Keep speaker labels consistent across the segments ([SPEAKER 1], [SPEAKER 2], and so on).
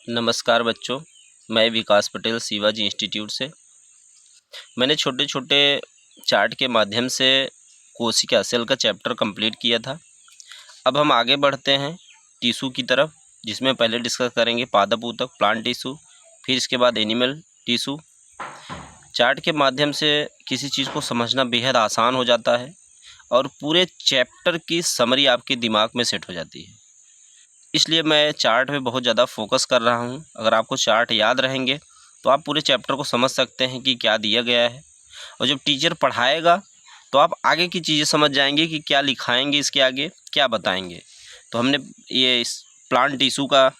[SPEAKER 1] नमस्कार बच्चों, मैं विकास पटेल शिवाजी इंस्टीट्यूट से। मैंने छोटे छोटे चार्ट के माध्यम से कोशिका सेल का चैप्टर कंप्लीट किया था। अब हम आगे बढ़ते हैं टिश्यू की तरफ, जिसमें पहले डिस्कस करेंगे पादप ऊतक प्लांट टिश्यू, फिर इसके बाद एनिमल टिश्यू। चार्ट के माध्यम से किसी चीज़ को समझना बेहद आसान हो जाता है और पूरे चैप्टर की समरी आपके दिमाग में सेट हो जाती है। इसलिए मैं चार्ट पे बहुत ज़्यादा फोकस कर रहा हूँ। अगर आपको चार्ट याद रहेंगे तो आप पूरे चैप्टर को समझ सकते हैं कि क्या दिया गया है, और जब टीचर पढ़ाएगा तो आप आगे की चीज़ें समझ जाएंगे कि क्या लिखाएंगे, इसके आगे क्या बताएंगे। तो हमने ये इस प्लांट टिश्यू का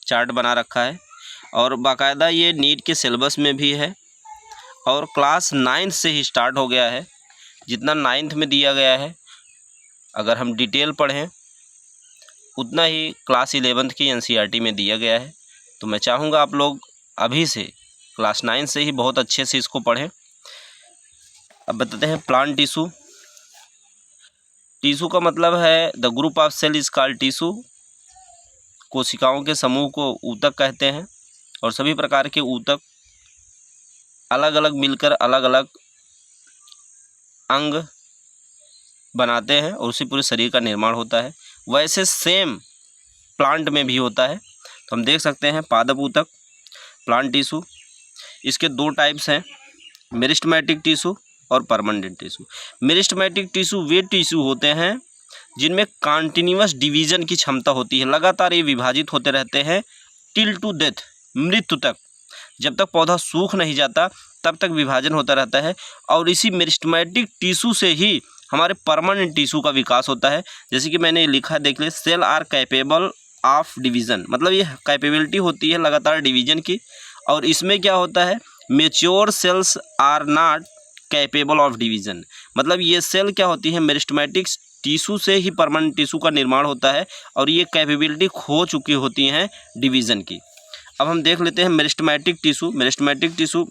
[SPEAKER 1] चार्ट बना रखा है और बाकायदा ये नीट के सिलेबस में भी है और क्लास 9 से ही स्टार्ट हो गया है। जितना 9th में दिया गया है, अगर हम डिटेल पढ़ें उतना ही क्लास 11th की NCERT में दिया गया है। तो मैं चाहूँगा आप लोग अभी से क्लास 9 से ही बहुत अच्छे से इसको पढ़ें। अब बताते हैं प्लांट टिश्यू। टिश्यू का मतलब है the group of cell is called tissue. कोशिकाओं के समूह को ऊतक कहते हैं और सभी प्रकार के ऊतक अलग अलग मिलकर अलग अलग अंग बनाते हैं और उसी पूरे शरीर का निर्माण होता है। वैसे सेम प्लांट में भी होता है। तो हम देख सकते हैं पादप ऊतक प्लांट टिश्यू, इसके दो टाइप्स हैं, मेरिस्टेमेटिक टिश्यू और परमानेंट टिश्यू। मेरिस्टेमेटिक टिश्यू वे टिश्यू होते हैं जिनमें कॉन्टिन्यूअस डिवीजन की क्षमता होती है। लगातार ये विभाजित होते रहते हैं टिल टू डेथ, मृत्यु तक। जब तक पौधा सूख नहीं जाता तब तक विभाजन होता रहता है और इसी मेरिस्टेमेटिक टिश्यू से ही हमारे परमानेंट टिश्यू का विकास होता है। जैसे कि मैंने लिखा है, देख ले, cell are capable of division, मतलब ये कैपेबिलिटी होती है लगातार डिवीजन की। और इसमें क्या होता है, mature cells are not capable of division, मतलब ये सेल क्या होती है, मेरिस्टेमेटिक टिश्यू से ही परमानेंट टिश्यू का निर्माण होता है और ये कैपेबिलिटी खो चुकी होती हैं डिवीज़न की। अब हम देख लेते हैं meristematic tissue. Meristematic tissue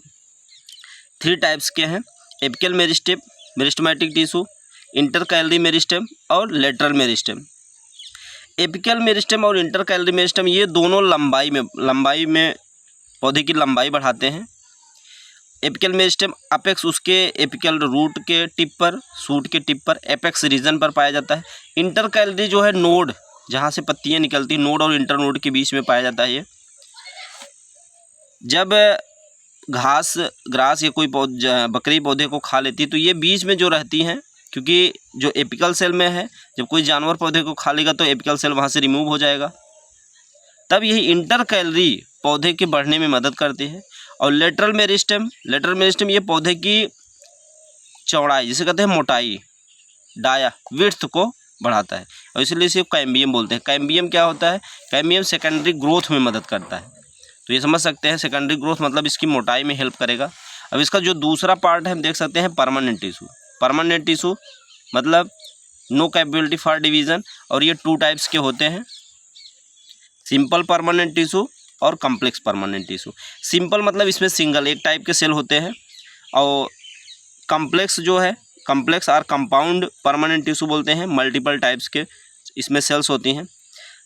[SPEAKER 1] 3 types के हैं, apical meristem, meristematic tissue, intercalary meristem और लेटरल मेरिस्टेम। एपिकल मेरिस्टेम और इंटरकैलरी मेरिस्टेम ये दोनों लंबाई में पौधे की लंबाई बढ़ाते हैं। एपिकल मेरिस्टेम अपेक्स उसके एपिकल रूट के टिप पर, सूट के टिप पर, एपेक्स रीजन पर पाया जाता है। इंटरकैलरी जो है नोड, जहाँ से पत्तियाँ निकलती हैं, नोड और इंटरनोड के बीच में पाया जाता है। ये जब ग्रास या कोई बकरी पौधे को खा लेती है तो ये बीच में जो रहती हैं, क्योंकि जो एपिकल सेल में है, जब कोई जानवर पौधे को खा लेगा तो एपिकल सेल वहाँ से रिमूव हो जाएगा, तब यही इंटरकैलरी पौधे के बढ़ने में मदद करती है। और लेटरल मेरिस्टेम ये पौधे की चौड़ाई, जिसे कहते हैं मोटाई, डाया विड्थ को बढ़ाता है और इसलिए इसे कैम्बियम बोलते हैं। कैम्बियम क्या होता है, कैम्बियम सेकेंडरी ग्रोथ में मदद करता है। तो ये समझ सकते हैं सेकेंडरी ग्रोथ मतलब इसकी मोटाई में हेल्प करेगा। अब इसका जो दूसरा पार्ट है हम देख सकते हैं परमानेंट टिश्यू। परमानेंट टिश्यू मतलब नो कैपेबिलिटी फॉर डिवीज़न, और ये 2 टाइप्स के होते हैं, सिंपल परमानेंट टिश्यू और कम्प्लेक्स परमानेंट टिश्यू। सिंपल मतलब इसमें सिंगल एक टाइप के सेल होते हैं, और कम्प्लेक्स जो है, कम्प्लेक्स और कंपाउंड परमानेंट टिश्यू बोलते हैं, मल्टीपल टाइप्स के इसमें सेल्स होती हैं।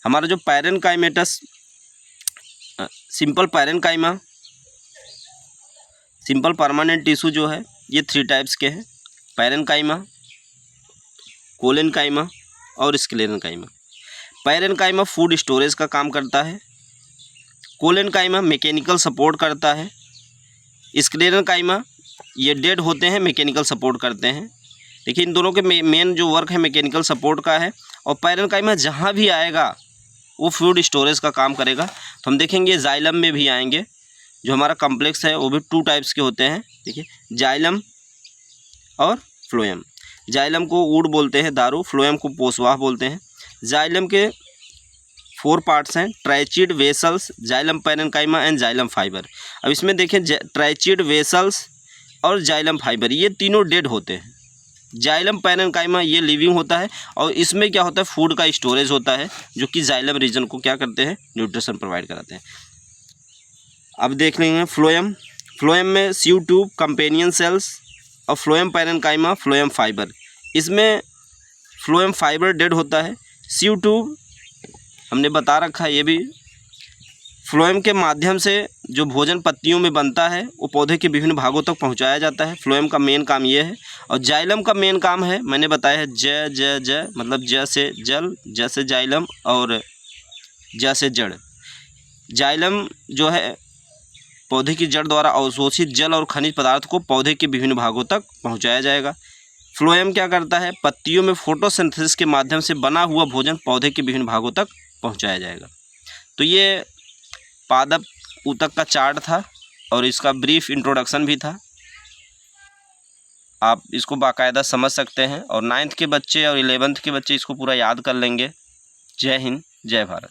[SPEAKER 1] हमारा जो parenchymatous, simple parenchyma, simple permanent tissue जो है ये 3 टाइप्स के हैं, पैरेनकाइमा, कोलेनकाइमा और स्क्लेरेनकाइमा। पैरेनकाइमा फूड स्टोरेज का काम करता है, कोलेनकाइमा मैकेनिकल सपोर्ट करता है, स्क्लेरेनकाइमा ये डेड होते हैं, मैकेनिकल सपोर्ट करते हैं। देखिए इन दोनों के मेन जो वर्क है मैकेनिकल सपोर्ट का है, और पैरेनकाइमा जहाँ भी आएगा वो फूड स्टोरेज का काम करेगा। तो हम देखेंगे जाइलम में भी आएंगे, जो हमारा कम्प्लेक्स है वो भी 2 टाइप्स के होते हैं। देखिए जाइलम और फ्लोएम। जाइलम को वुड बोलते हैं, दारू, फ्लोएम को पोषवाह बोलते हैं। जाइलम के 4 पार्ट्स हैं, tracheid vessels, xylem parenchyma and xylem fibre. अब इसमें देखें ट्राइचिड वेसल्स और जाइलम फाइबर ये तीनों डेड होते हैं। जाइलम पैरेनकाइमा ये लिविंग होता है और इसमें क्या होता है, फूड का स्टोरेज होता है, जो कि जाइलम रीजन को क्या करते हैं, न्यूट्रिशन प्रोवाइड कराते हैं। अब देख लेंगे फ्लोएम। फ्लोएम में सीव ट्यूब, कंपेनियन सेल्स और फ्लोएम पैरेनकाइमा, फ्लोएम फाइबर। इसमें फ्लोएम फाइबर डेड होता है, सीव ट्यूब हमने बता रखा है ये भी। फ्लोएम के माध्यम से जो भोजन पत्तियों में बनता है वो पौधे के विभिन्न भागों तक पहुंचाया जाता है। फ्लोएम का मेन काम ये है। और जाइलम का मेन काम है, मैंने बताया है, ज ज ज मतलब ज से जल, ज से जाइलम और ज से जड़। जाइलम जो है पौधे की जड़ द्वारा अवशोषित जल और खनिज पदार्थ को पौधे के विभिन्न भागों तक पहुंचाया जाएगा। फ्लोएम क्या करता है, पत्तियों में फोटोसिंथेसिस के माध्यम से बना हुआ भोजन पौधे के विभिन्न भागों तक पहुंचाया जाएगा। तो ये पादप ऊतक का चार्ट था और इसका ब्रीफ इंट्रोडक्शन भी था। आप इसको बाकायदा समझ सकते हैं और 9th के बच्चे और 11th के बच्चे इसको पूरा याद कर लेंगे। जय हिंद, जय भारत।